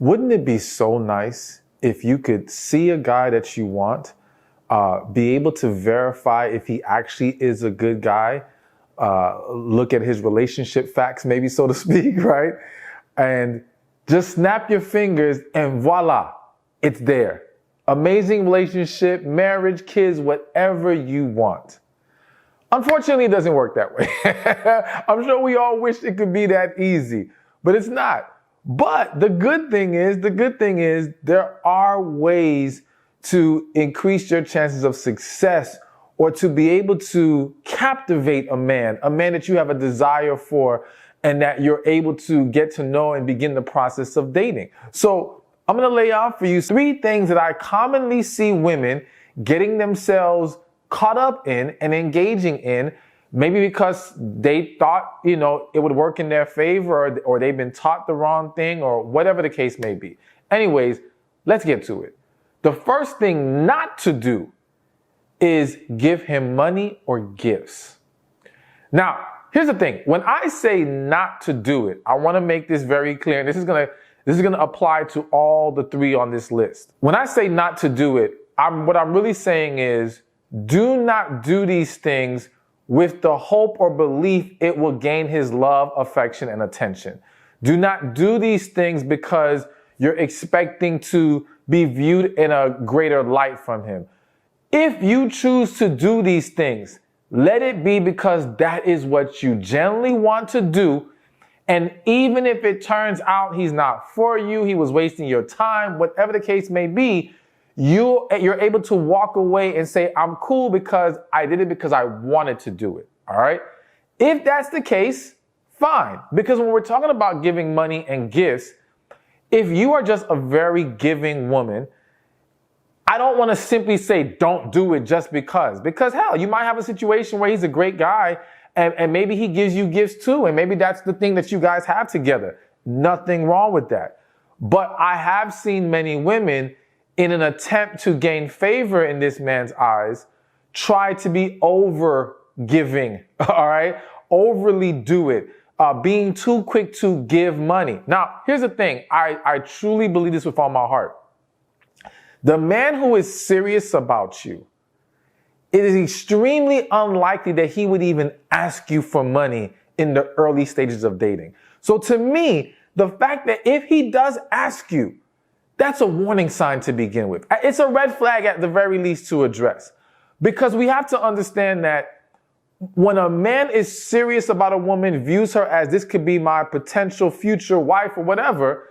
Wouldn't it be so nice if you could see a guy that you want, be able to verify if he actually is a good guy, look at his relationship facts, maybe so to speak, right? And just snap your fingers and voila, it's there. Amazing relationship, marriage, kids, whatever you want. Unfortunately, it doesn't work that way. I'm sure we all wish it could be that easy, but it's not. But the good thing is there are ways to increase your chances of success or to be able to captivate a man that you have a desire for and that you're able to get to know and begin the process of dating. So I'm going to lay out for you 3 things that I commonly see women getting themselves caught up in and engaging in, maybe because they thought, it would work in their favor or they've been taught the wrong thing or whatever the case may be. Anyways, let's get to it. The first thing not to do is give him money or gifts. Now, here's the thing. When I say not to do it, I want to make this very clear. And this is going to apply to all the 3 on this list. When I say not to do it, what I'm really saying is do not do these things with the hope or belief it will gain his love, affection, and attention. Do not do these things because you're expecting to be viewed in a greater light from him. If you choose to do these things, let it be because that is what you genuinely want to do. And even if it turns out he's not for you, he was wasting your time, whatever the case may be, you're able to walk away and say, I'm cool because I did it because I wanted to do it. All right. If that's the case, fine. Because when we're talking about giving money and gifts, if you are just a very giving woman, I don't want to simply say don't do it just because hell, you might have a situation where he's a great guy and maybe he gives you gifts too. And maybe that's the thing that you guys have together. Nothing wrong with that. But I have seen many women in an attempt to gain favor in this man's eyes, try to be over giving, all right? Overly do it, being too quick to give money. Now, here's the thing. I truly believe this with all my heart. The man who is serious about you, it is extremely unlikely that he would even ask you for money in the early stages of dating. So to me, the fact that if he does ask you, that's a warning sign to begin with. It's a red flag at the very least to address. Because we have to understand that when a man is serious about a woman, views her as this could be my potential future wife or whatever,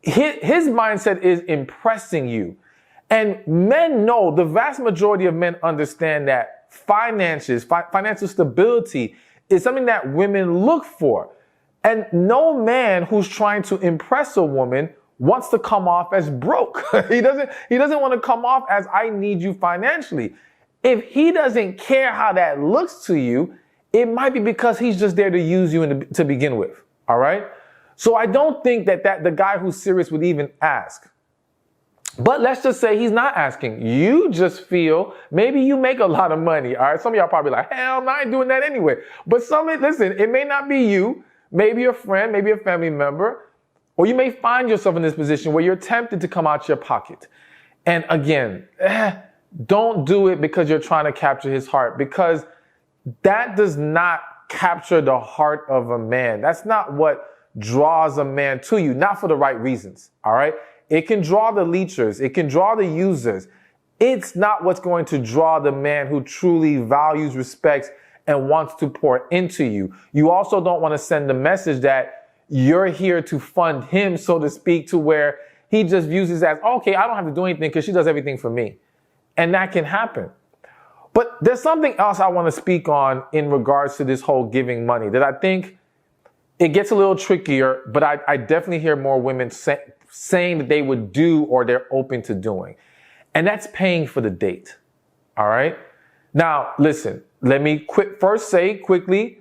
his mindset is impressing you. And men know, the vast majority of men understand that financial stability is something that women look for. And no man who's trying to impress a woman wants to come off as broke. He doesn't want to come off as I need you financially. If he doesn't care how that looks to you, it might be because he's just there to use you to begin with. All right. So I don't think that the guy who's serious would even ask. But let's just say he's not asking. You just feel maybe you make a lot of money. All right. Some of y'all probably like, hell no, I ain't doing that anyway. But listen, it may not be you, maybe a friend, maybe a family member. Or you may find yourself in this position where you're tempted to come out your pocket. And again, don't do it because you're trying to capture his heart, because that does not capture the heart of a man. That's not what draws a man to you, not for the right reasons. All right. It can draw the leechers. It can draw the users. It's not what's going to draw the man who truly values, respects, and wants to pour into you. You also don't want to send the message that you're here to fund him, so to speak, to where he just views it as, okay, I don't have to do anything because she does everything for me. And that can happen. But there's something else I want to speak on in regards to this whole giving money that I think it gets a little trickier, but I definitely hear more women saying that they would do or they're open to doing. And that's paying for the date. All right. Now, listen, let me first say quickly,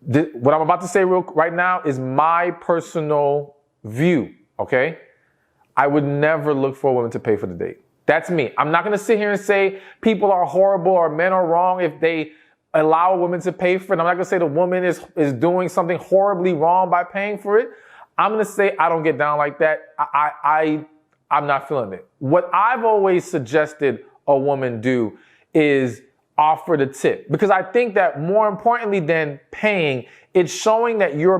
what I'm about to say right now is my personal view, okay? I would never look for a woman to pay for the date. That's me. I'm not going to sit here and say people are horrible or men are wrong if they allow a woman to pay for it. I'm not going to say the woman is doing something horribly wrong by paying for it. I'm going to say I don't get down like that. I'm not feeling it. What I've always suggested a woman do is offer the tip, because I think that more importantly than paying, it's showing that you're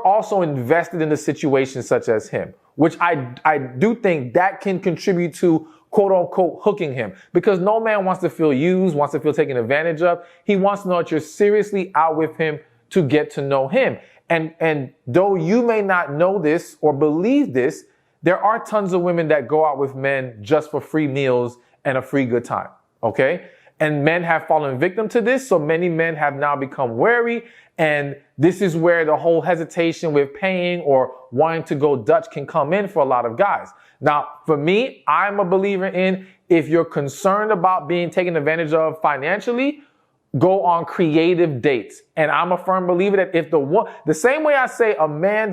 also invested in the situation such as him, which I do think that can contribute to quote unquote hooking him, because no man wants to feel used, wants to feel taken advantage of. He wants to know that you're seriously out with him to get to know him. And though you may not know this or believe this, there are tons of women that go out with men just for free meals and a free good time. Okay. And men have fallen victim to this. So many men have now become wary. And this is where the whole hesitation with paying or wanting to go Dutch can come in for a lot of guys. Now, for me, I'm a believer in, if you're concerned about being taken advantage of financially, go on creative dates. And I'm a firm believer that if the same way I say a man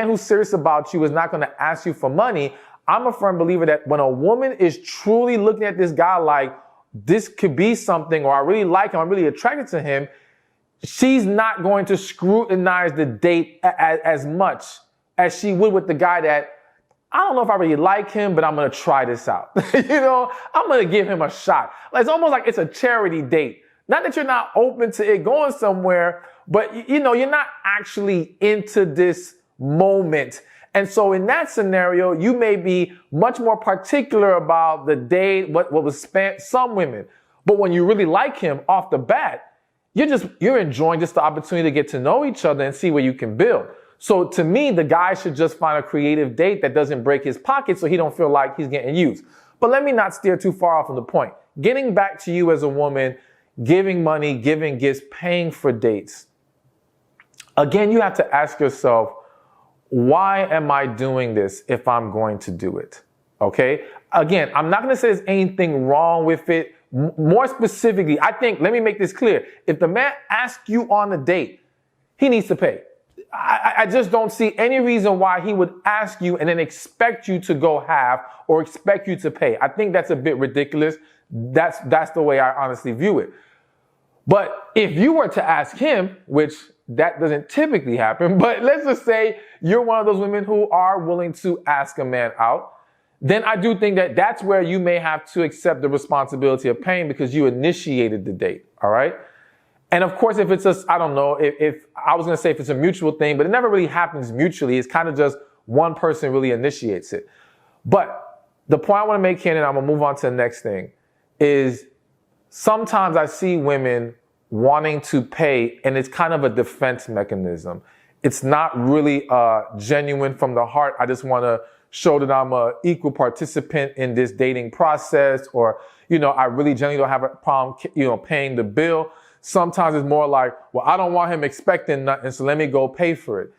who's serious about you is not going to ask you for money, I'm a firm believer that when a woman is truly looking at this guy like, this could be something, or I really like him, I'm really attracted to him, she's not going to scrutinize the date as much as she would with the guy that, I don't know if I really like him, but I'm going to try this out. I'm going to give him a shot. It's almost like it's a charity date. Not that you're not open to it going somewhere, but you're not actually into this moment. And so in that scenario, you may be much more particular about the day, what was spent, some women. But when you really like him off the bat, you're enjoying just the opportunity to get to know each other and see where you can build. So to me, the guy should just find a creative date that doesn't break his pocket so he don't feel like he's getting used. But let me not steer too far off from the point. Getting back to you as a woman, giving money, giving gifts, paying for dates. Again, you have to ask yourself, why am I doing this if I'm going to do it? Okay? Again, I'm not going to say there's anything wrong with it. More specifically, I think, let me make this clear. If the man asks you on a date, he needs to pay. I just don't see any reason why he would ask you and then expect you to go half or expect you to pay. I think that's a bit ridiculous. That's the way I honestly view it. But if you were to ask him, which that doesn't typically happen, but let's just say you're one of those women who are willing to ask a man out, then I do think that that's where you may have to accept the responsibility of paying because you initiated the date. All right. And of course, if it's I don't know, if I was going to say if it's a mutual thing, but it never really happens mutually. It's kind of just one person really initiates it. But the point I want to make here, and I'm going to move on to the next thing, is sometimes I see women wanting to pay, and it's kind of a defense mechanism. It's not really genuine from the heart. I just want to show that I'm an equal participant in this dating process, or, I really genuinely don't have a problem, paying the bill. Sometimes it's more like, well, I don't want him expecting nothing, so let me go pay for it.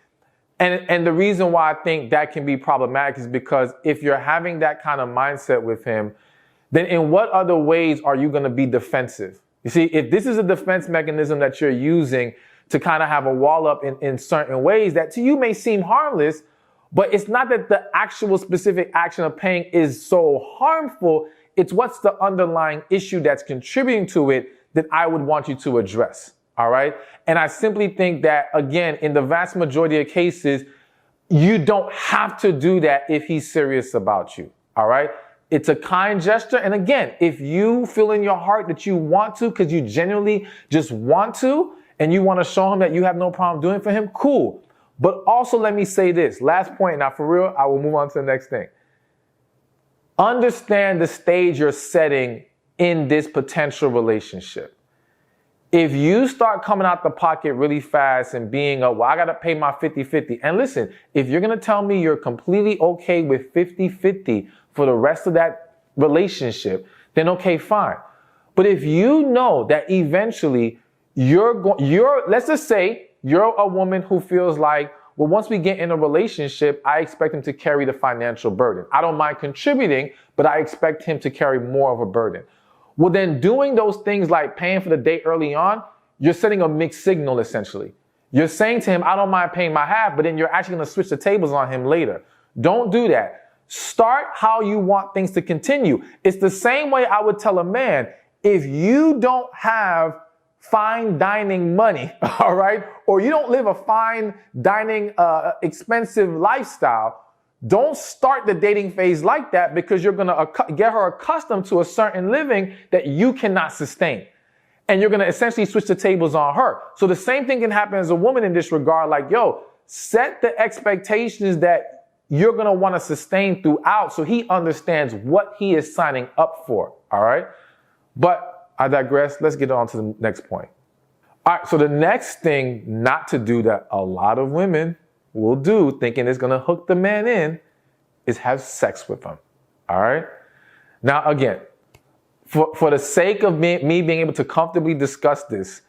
And the reason why I think that can be problematic is because if you're having that kind of mindset with him, then in what other ways are you going to be defensive? You see, if this is a defense mechanism that you're using to kind of have a wall up in certain ways that to you may seem harmless, but it's not that the actual specific action of paying is so harmful. It's what's the underlying issue that's contributing to it that I would want you to address. All right. And I simply think that, again, in the vast majority of cases, you don't have to do that if he's serious about you. All right. It's a kind gesture. And again, if you feel in your heart that you want to, because you genuinely just want to, and you want to show him that you have no problem doing it for him, cool. But also let me say this, last point. Now for real, I will move on to the next thing. Understand the stage you're setting in this potential relationship. If you start coming out the pocket really fast and being I got to pay my 50-50. And listen, if you're going to tell me you're completely okay with 50-50 for the rest of that relationship, then okay, fine. But if you know that eventually let's just say you're a woman who feels like, well, once we get in a relationship, I expect him to carry the financial burden. I don't mind contributing, but I expect him to carry more of a burden. Well, then doing those things like paying for the date early on, you're sending a mixed signal, essentially. You're saying to him, I don't mind paying my half, but then you're actually going to switch the tables on him later. Don't do that. Start how you want things to continue. It's the same way I would tell a man, if you don't have fine dining money, all right? Or you don't live a fine dining, expensive lifestyle, don't start the dating phase like that, because you're going to get her accustomed to a certain living that you cannot sustain. And you're going to essentially switch the tables on her. So the same thing can happen as a woman in this regard. Like, yo, set the expectations that you're going to want to sustain throughout, so he understands what he is signing up for. All right. But I digress. Let's get on to the next point. All right. So the next thing not to do that a lot of women will do, thinking it's going to hook the man in, is have sex with him. All right. Now, again, for the sake of me being able to comfortably discuss this,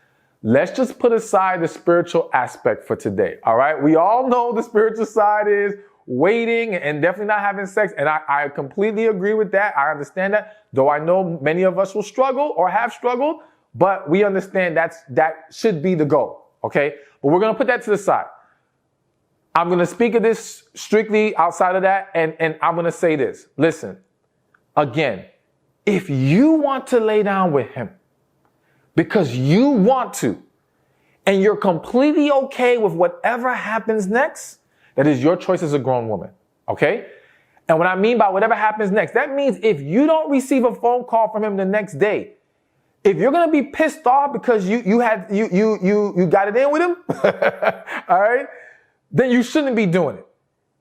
let's just put aside the spiritual aspect for today. All right. We all know the spiritual side is waiting and definitely not having sex. And I completely agree with that. I understand that, though I know many of us will struggle or have struggled, but we understand that should be the goal. Okay. But we're going to put that to the side. I'm going to speak of this strictly outside of that. And I'm going to say this. Listen, again, if you want to lay down with him because you want to, and you're completely okay with whatever happens next, that is your choice as a grown woman. Okay. And what I mean by whatever happens next, that means if you don't receive a phone call from him the next day, if you're going to be pissed off because you got it in with him, all right, then you shouldn't be doing it.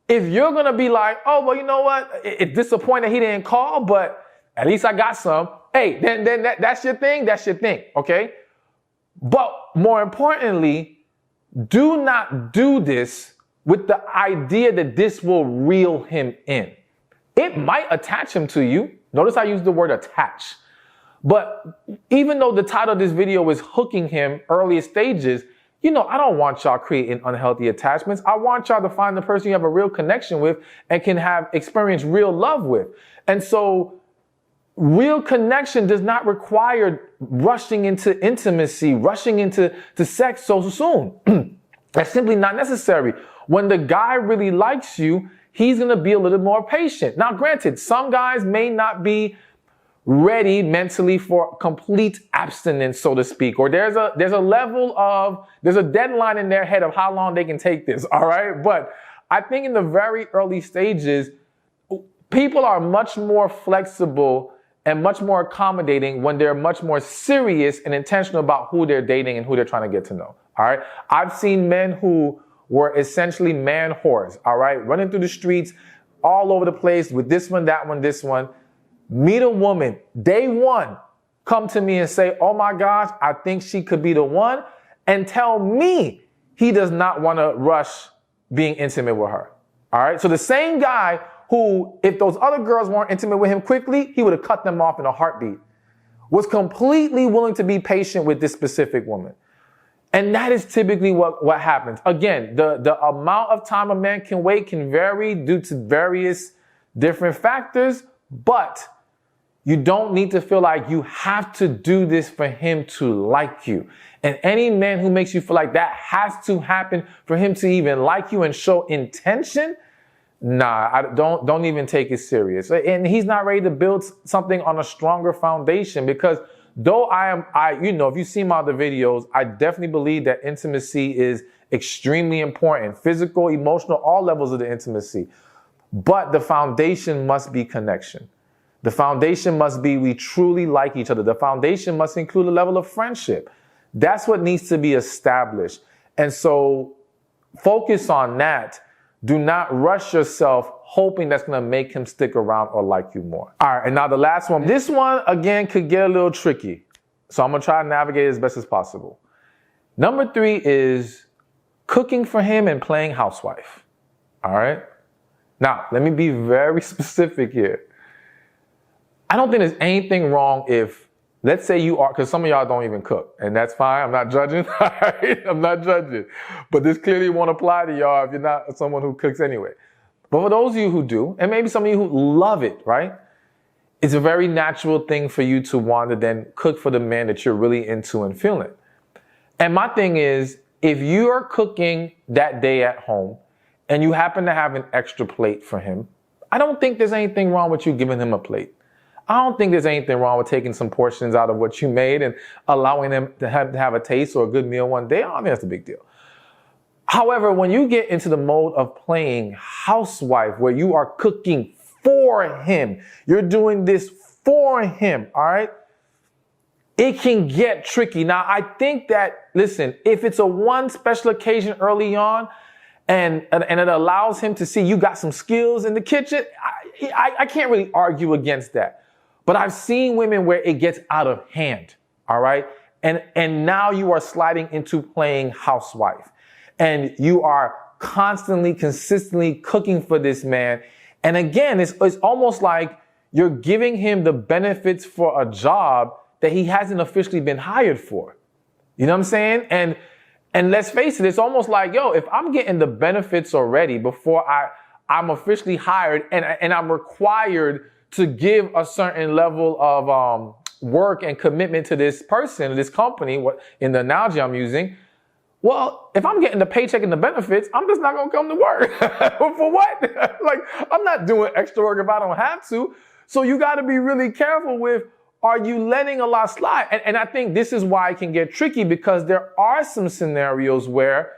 If you're going to be like, oh, well, you know what? It's disappointing he didn't call, but at least I got some. Hey, then that's your thing. That's your thing. Okay. But more importantly, do not do this with the idea that this will reel him in. It might attach him to you. Notice I use the word attach. But even though the title of this video is hooking him earlier stages, I don't want y'all creating unhealthy attachments. I want y'all to find the person you have a real connection with and can experience real love with. And so real connection does not require rushing into intimacy, rushing into sex so soon. That's simply not necessary. When the guy really likes you, he's going to be a little more patient. Now, granted, some guys may not be ready mentally for complete abstinence, so to speak, or there's a deadline in their head of how long they can take this. All right. But I think in the very early stages, people are much more flexible and much more accommodating when they're much more serious and intentional about who they're dating and who they're trying to get to know. All right. I've seen men who were essentially man whores. All right. Running through the streets all over the place with this one, that one, this one. Meet a woman, day one, come to me and say, oh my gosh, I think she could be the one, and tell me he does not want to rush being intimate with her. All right. So the same guy who, if those other girls weren't intimate with him quickly, he would have cut them off in a heartbeat, was completely willing to be patient with this specific woman. And that is typically what happens. Again, the amount of time a man can wait can vary due to various different factors, but you don't need to feel like you have to do this for him to like you. And any man who makes you feel like that has to happen for him to even like you and show intention, don't even take it serious. And he's not ready to build something on a stronger foundation, because though if you see my other videos, I definitely believe that intimacy is extremely important. Physical, emotional, all levels of the intimacy. But the foundation must be connection. The foundation must be we truly like each other. The foundation must include a level of friendship. That's what needs to be established. And so focus on that. Do not rush yourself hoping that's going to make him stick around or like you more. All right. And now the last one. This one, again, could get a little tricky. So I'm going to try to navigate it as best as possible. Number 3 is cooking for him and playing housewife. All right. Now, let me be very specific here. I don't think there's anything wrong if, let's say you are, because some of y'all don't even cook, and that's fine. I'm not judging. All right? I'm not judging. But this clearly won't apply to y'all if you're not someone who cooks anyway. But for those of you who do, and maybe some of you who love it, right? It's a very natural thing for you to want to then cook for the man that you're really into and feeling. And my thing is, if you are cooking that day at home and you happen to have an extra plate for him, I don't think there's anything wrong with you giving him a plate. I don't think there's anything wrong with taking some portions out of what you made and allowing them to have a taste or a good meal one day. I don't think that's a big deal. However, when you get into the mode of playing housewife, where you are cooking for him, you're doing this for him, all right? It can get tricky. Now, I think that, listen, if it's a one special occasion early on and it allows him to see you got some skills in the kitchen, I can't really argue against that. But I've seen women where it gets out of hand, all right? And now you are sliding into playing housewife. And you are constantly, consistently cooking for this man. And again, it's almost like you're giving him the benefits for a job that he hasn't officially been hired for. You know what I'm saying? And let's face it, it's almost like, yo, if I'm getting the benefits already before I'm officially hired and I'm required to give a certain level of work and commitment to this person, this company, what in the analogy I'm using, well, if I'm getting the paycheck and the benefits, I'm just not going to come to work. For what? Like, I'm not doing extra work if I don't have to. So you got to be really careful with, are you letting a lot slide? And I think this is why it can get tricky, because there are some scenarios where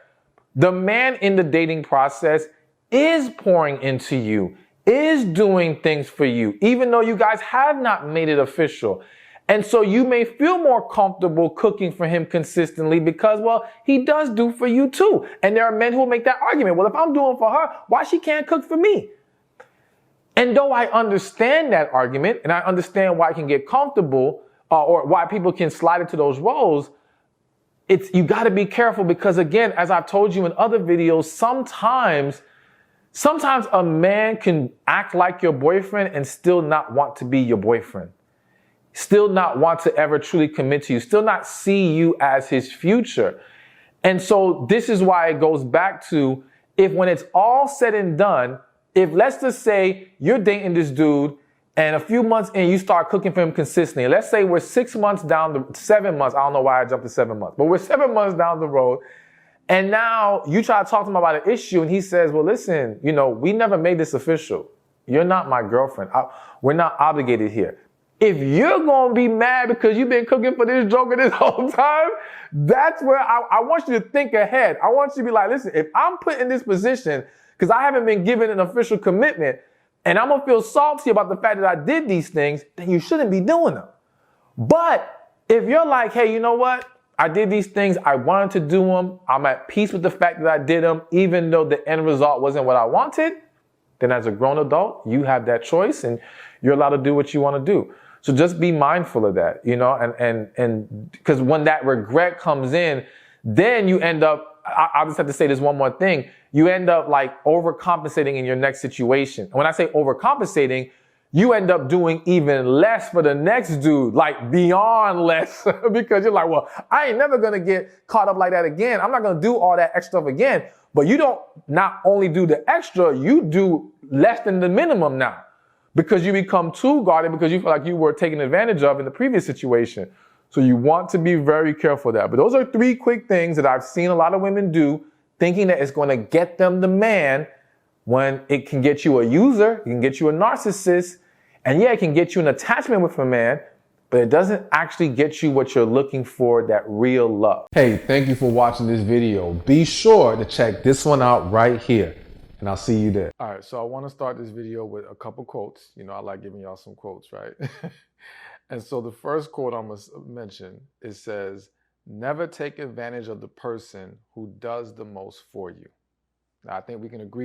the man in the dating process is pouring into you, is doing things for you, even though you guys have not made it official. And so you may feel more comfortable cooking for him consistently because, well, he does do for you too. And there are men who will make that argument. Well, if I'm doing for her, why she can't cook for me? And though I understand that argument, and I understand why I can get comfortable or why people can slide into those roles, you got to be careful because, again, as I've told you in other videos, sometimes a man can act like your boyfriend and still not want to be your boyfriend, still not want to ever truly commit to you, still not see you as his future. And so this is why it goes back to, if when it's all said and done, if let's just say you're dating this dude and a few months in you start cooking for him consistently. Let's say we're 7 months. I don't know why I jumped to 7 months, but we're 7 months down the road. And now you try to talk to him about an issue and he says, well, listen, we never made this official. You're not my girlfriend. We're not obligated here. If you're going to be mad because you've been cooking for this joker this whole time, that's where I want you to think ahead. I want you to be like, listen, if I'm put in this position because I haven't been given an official commitment and I'm going to feel salty about the fact that I did these things, then you shouldn't be doing them. But if you're like, hey, you know what? I did these things. I wanted to do them. I'm at peace with the fact that I did them, even though the end result wasn't what I wanted. Then as a grown adult, you have that choice and you're allowed to do what you want to do. So just be mindful of that, and because when that regret comes in, then you end up, I just have to say this one more thing. You end up like overcompensating in your next situation. When I say overcompensating, you end up doing even less for the next dude, like beyond less, because you're like, well, I ain't never going to get caught up like that again. I'm not going to do all that extra stuff again. But you don't not only do the extra, you do less than the minimum now because you become too guarded because you feel like you were taken advantage of in the previous situation. So you want to be very careful of that. But those are 3 quick things that I've seen a lot of women do, thinking that it's going to get them the man, when it can get you a user, it can get you a narcissist, and yeah, it can get you an attachment with a man, but it doesn't actually get you what you're looking for, that real love. Hey, thank you for watching this video. Be sure to check this one out right here, and I'll see you there. All right, so I want to start this video with a couple quotes. I like giving y'all some quotes, right? And so the first quote I'm going to mention, it says, never take advantage of the person who does the most for you. Now, I think we can agree